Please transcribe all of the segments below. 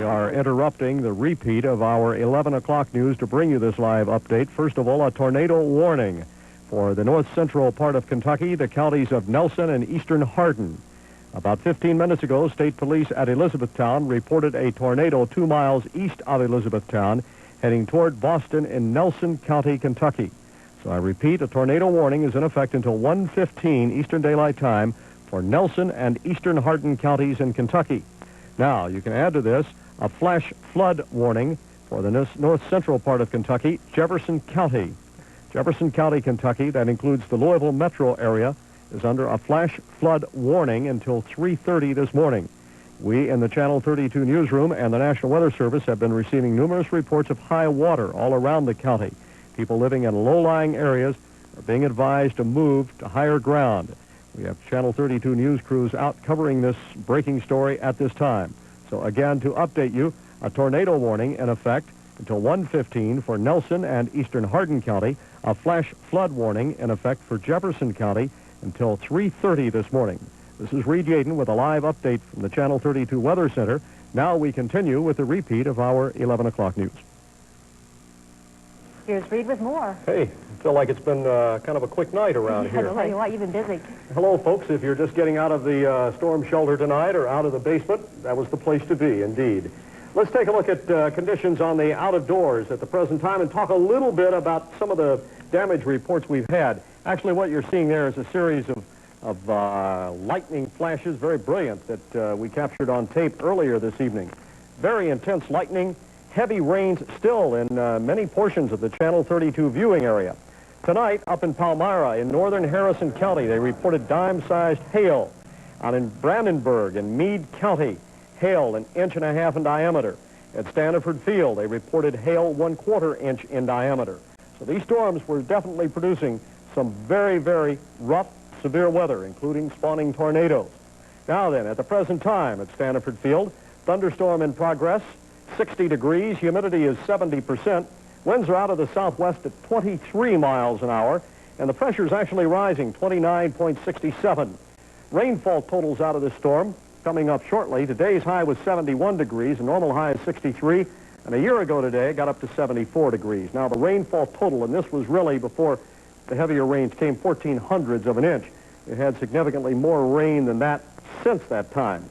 We are interrupting the repeat of our 11 o'clock news to bring you this live update. First of all, a tornado warning for the north central part of Kentucky, the counties of Nelson and eastern Hardin. About 15 minutes ago, state police at Elizabethtown reported a tornado 2 miles east of Elizabethtown heading toward Boston in Nelson County, Kentucky. So I repeat, a tornado warning is in effect until 1:15 Eastern Daylight Time for Nelson and eastern Hardin counties in Kentucky. Now, you can add to this a flash flood warning for the north central part of Kentucky, Jefferson County. Jefferson County, Kentucky, that includes the Louisville metro area, is under a flash flood warning until 3:30 this morning. We in the Channel 32 newsroom and the National Weather Service have been receiving numerous reports of high water all around the county. People living in low-lying areas are being advised to move to higher ground. We have Channel 32 news crews out covering this breaking story at this time. So again, to update you, a tornado warning in effect until 1:15 for Nelson and eastern Hardin County, a flash flood warning in effect for Jefferson County until 3:30 this morning. This is Reed Yadon with a live update from the Channel 32 Weather Center. Now we continue with the repeat of our 11 o'clock news. Here's Reed with more. Hey, I feel like it's been kind of a quick night around here. I'll tell you what, you've been busy. Hello, folks. If you're just getting out of the storm shelter tonight or out of the basement, that was the place to be, indeed. Let's take a look at conditions on the out of doors at the present time and talk a little bit about some of the damage reports we've had. Actually, what you're seeing there is a series of lightning flashes, very brilliant, that we captured on tape earlier this evening. Very intense lightning. Heavy rains still in many portions of the Channel 32 viewing area. Tonight, up in Palmyra, in northern Harrison County, they reported dime-sized hail. Out in Brandenburg, in Meade County, hail 1.5 inches in diameter. At Stanford Field, they reported hail 1/4 inch in diameter. So these storms were definitely producing some very, very rough, severe weather, including spawning tornadoes. Now then, at the present time at Stanford Field, thunderstorm in progress. 60 degrees, humidity is 70%, winds are out of the southwest at 23 miles an hour, and the pressure is actually rising, 29.67. Rainfall totals out of this storm coming up shortly. Today's high was 71 degrees, a normal high is 63, and a year ago today it got up to 74 degrees. Now the rainfall total, and this was really before the heavier rains came, 0.14 of an inch. It had significantly more rain than that since that time.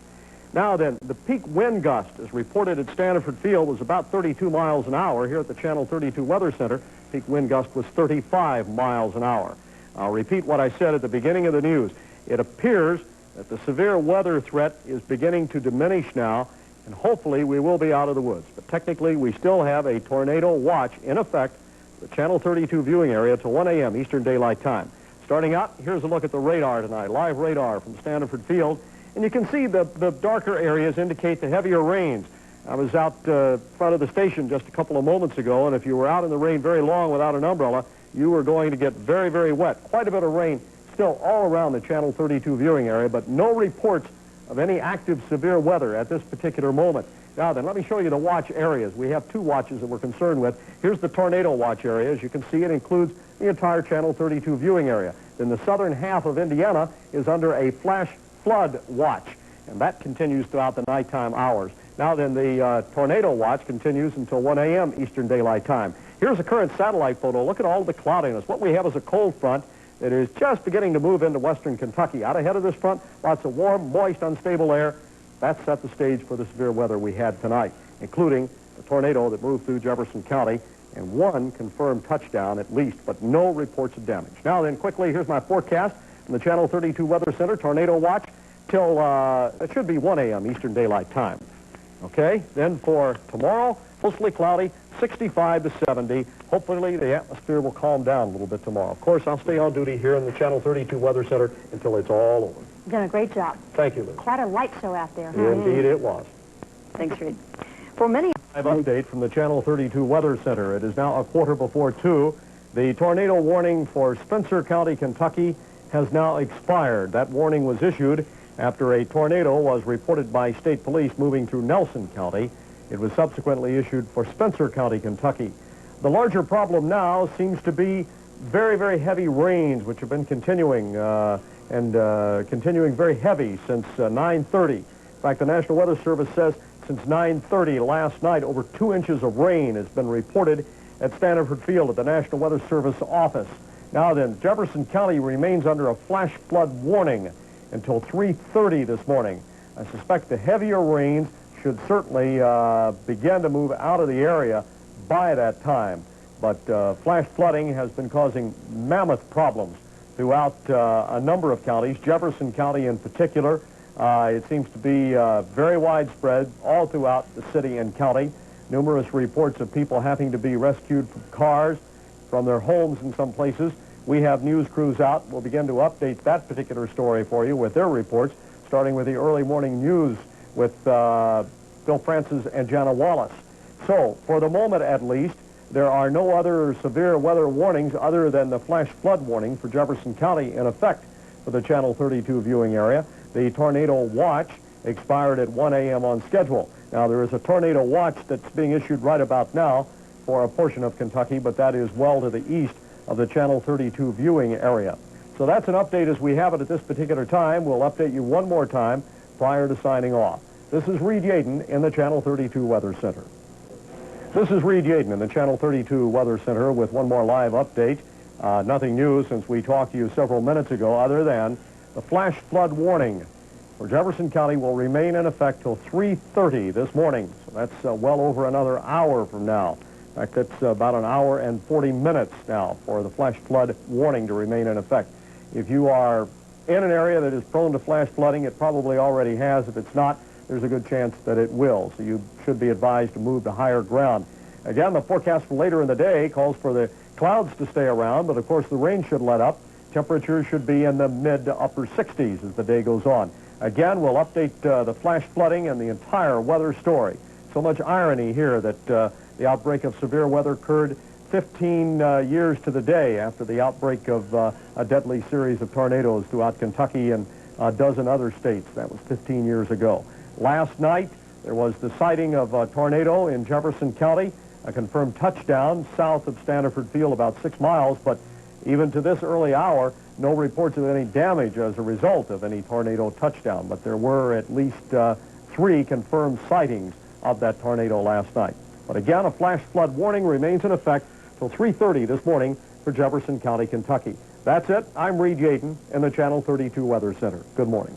Now then, the peak wind gust, as reported at Stanford Field, was about 32 miles an hour. Here at the Channel 32 Weather Center, peak wind gust was 35 miles an hour. I'll repeat what I said at the beginning of the news. It appears that the severe weather threat is beginning to diminish now, and hopefully we will be out of the woods. But technically, we still have a tornado watch in effect for the Channel 32 viewing area till 1 a.m. Eastern Daylight Time. Starting out, here's a look at the radar tonight, live radar from Stanford Field. And you can see the darker areas indicate the heavier rains. I was out front of the station just a couple of moments ago, and if you were out in the rain very long without an umbrella, you were going to get very, very wet. Quite a bit of rain still all around the Channel 32 viewing area, but no reports of any active severe weather at this particular moment. Now then, let me show you the watch areas. We have two watches that we're concerned with. Here's the tornado watch area. As you can see, it includes the entire Channel 32 viewing area. Then the southern half of Indiana is under a flash flood watch, and that continues throughout the nighttime hours. Now then, the tornado watch continues until 1 a.m. Eastern Daylight Time. Here's a current satellite photo. Look at all the cloudiness. What we have is a cold front that is just beginning to move into western Kentucky. Out ahead of this front, lots of warm, moist, unstable air. That set the stage for the severe weather we had tonight, including the tornado that moved through Jefferson County, and one confirmed touchdown at least, but no reports of damage. Now then, quickly, here's my forecast from the Channel 32 Weather Center, tornado watch till it should be 1 a.m. Eastern Daylight Time. Okay, then for tomorrow, mostly cloudy, 65 to 70. Hopefully the atmosphere will calm down a little bit tomorrow. Of course, I'll stay on duty here in the Channel 32 Weather Center until it's all over. You've done a great job. Thank you, Liz. Quite a light show out there. Indeed it was. Thanks, Reed. For many... Live update from the Channel 32 Weather Center. It is now 2:15. The tornado warning for Spencer County, Kentucky has now expired. That warning was issued after a tornado was reported by state police moving through Nelson County. It was subsequently issued for Spencer County, Kentucky. The larger problem now seems to be very, very heavy rains, which have been continuing continuing very heavy since 9:30. In fact, the National Weather Service says since 9:30 last night. Over 2 inches of rain has been reported at Stanford Field at the National Weather Service office. Now then, Jefferson County remains under a flash flood warning until 3:30 this morning. I suspect the heavier rains should certainly begin to move out of the area by that time. But flash flooding has been causing mammoth problems throughout a number of counties, Jefferson County in particular. It seems to be very widespread all throughout the city and county. Numerous reports of people having to be rescued from cars, from their homes in some places. We have news crews out. We'll begin to update that particular story for you with their reports, starting with the early morning news with Bill Francis and Jana Wallace. So, for the moment at least, there are no other severe weather warnings other than the flash flood warning for Jefferson County in effect for the Channel 32 viewing area. The tornado watch expired at 1 a.m. on schedule. Now, there is a tornado watch that's being issued right about now for a portion of Kentucky, but that is well to the east of the Channel 32 viewing area. So that's an update as we have it at this particular time. We'll update you one more time prior to signing off. This is Reed Yadon in the Channel 32 Weather Center. This is Reed Yadon in the Channel 32 Weather Center with one more live update. Nothing new since we talked to you several minutes ago other than the flash flood warning for Jefferson County will remain in effect till 3:30 this morning. So that's well over another hour from now. In fact, that's about an hour and 40 minutes now for the flash flood warning to remain in effect. If you are in an area that is prone to flash flooding, it probably already has. If it's not, there's a good chance that it will. So you should be advised to move to higher ground. Again, the forecast for later in the day calls for the clouds to stay around, but of course the rain should let up. Temperatures should be in the mid to upper 60s as the day goes on. Again, we'll update the flash flooding and the entire weather story. So much irony here that the outbreak of severe weather occurred 15 years to the day after the outbreak of a deadly series of tornadoes throughout Kentucky and a dozen other states. That was 15 years ago. Last night, there was the sighting of a tornado in Jefferson County, a confirmed touchdown south of Stanford Field, about 6 miles, but even to this early hour, no reports of any damage as a result of any tornado touchdown, but there were at least 3 confirmed sightings of that tornado last night. But again, a flash flood warning remains in effect till 3:30 this morning for Jefferson County, Kentucky. That's it. I'm Reed Yadon in the Channel 32 Weather Center. Good morning.